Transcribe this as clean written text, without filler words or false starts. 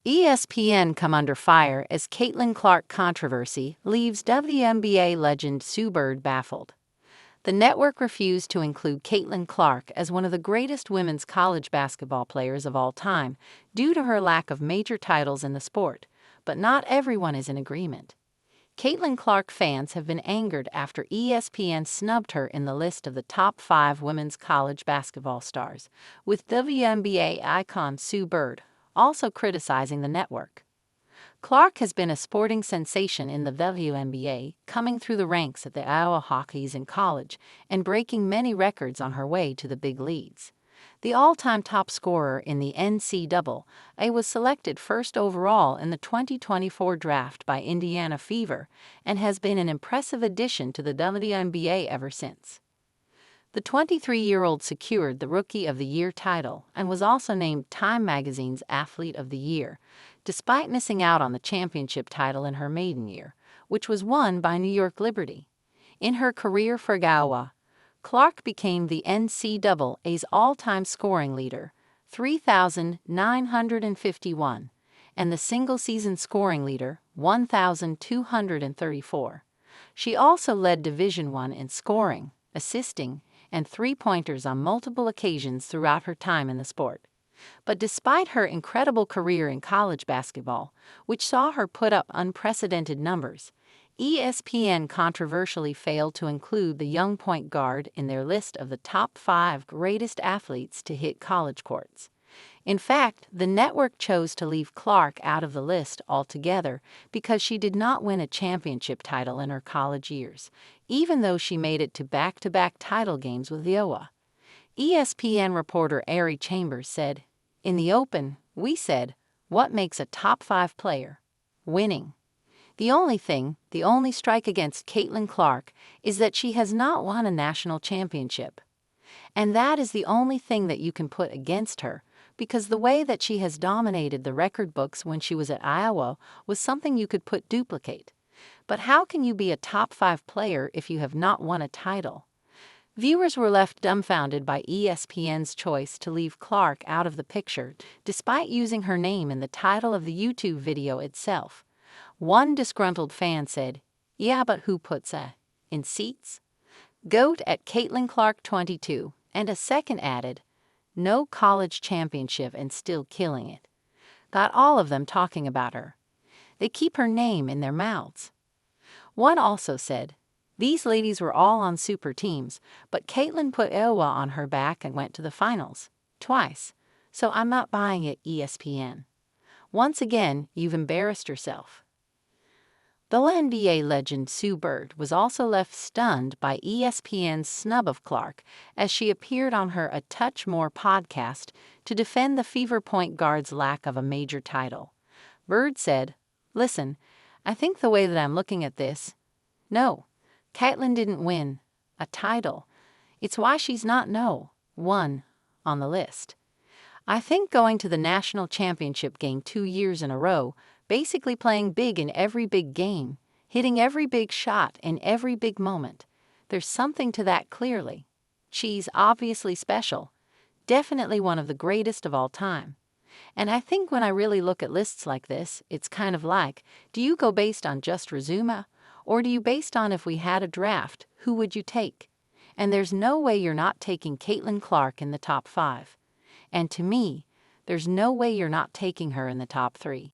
ESPN come under fire as Caitlin Clark controversy leaves WNBA legend Sue Bird baffled. The network refused to include Caitlin Clark as one of the greatest women's college basketball players of all time due to her lack of major titles in the sport, but not everyone is in agreement. Caitlin Clark fans have been angered after ESPN snubbed her in the list of the top 5 women's college basketball stars, with WNBA icon Sue Bird also criticizing the network. Clark has been a sporting sensation in the WNBA, coming through the ranks at the Iowa Hawkeyes in college and breaking many records on her way to the big leagues. The all-time top scorer in the NCAA was selected first overall in the 2024 draft by Indiana Fever and has been an impressive addition to the WNBA ever since. The 23-year-old secured the Rookie of the Year title and was also named Time Magazine's Athlete of the Year, despite missing out on the championship title in her maiden year, which was won by New York Liberty. In her career for Iowa, Clark became the NCAA's all-time scoring leader, 3,951, and the single-season scoring leader, 1,234. She also led Division I in scoring, assisting, and three-pointers on multiple occasions throughout her time in the sport. But despite her incredible career in college basketball, which saw her put up unprecedented numbers, ESPN controversially failed to include the young point guard in their list of the top 5 greatest athletes to hit college courts. In fact, the network chose to leave Clark out of the list altogether because she did not win a championship title in her college years, even though she made it to back-to-back title games with Iowa. ESPN reporter Ari Chambers said, "In the Open, we said, what makes a top 5 player? Winning. The only strike against Caitlin Clark is that she has not won a national championship. And that is the only thing that you can put against her, because the way that she has dominated the record books when she was at Iowa was something you could duplicate. But how can you be a top 5 player if you have not won a title?" Viewers were left dumbfounded by ESPN's choice to leave Clark out of the picture, despite using her name in the title of the YouTube video itself. One disgruntled fan said, "Yeah, but who puts in seats? GOAT at Caitlin Clark 22, and a second added, "No college championship and still killing it." Got all of them talking about her. They keep her name in their mouths. One also said, "These ladies were all on super teams, but Caitlin put Iowa on her back and went to the finals, twice, so I'm not buying it, ESPN. Once again, you've embarrassed yourself." The NBA legend Sue Bird was also left stunned by ESPN's snub of Clark as she appeared on her A Touch More podcast to defend the Fever point guard's lack of a major title. Bird said, "Listen, I think the way that I'm looking at this, no, Caitlin didn't win a title. It's why she's not one on the list. I think going to the national championship game 2 years in a row, basically playing big in every big game, hitting every big shot in every big moment, there's something to that clearly. She's obviously special, definitely one of the greatest of all time. And I think when I really look at lists like this, it's kind of like, do you go based on just resume, or do you based on if we had a draft, who would you take? And there's no way you're not taking Caitlin Clark in the top 5. And to me, there's no way you're not taking her in the top 3.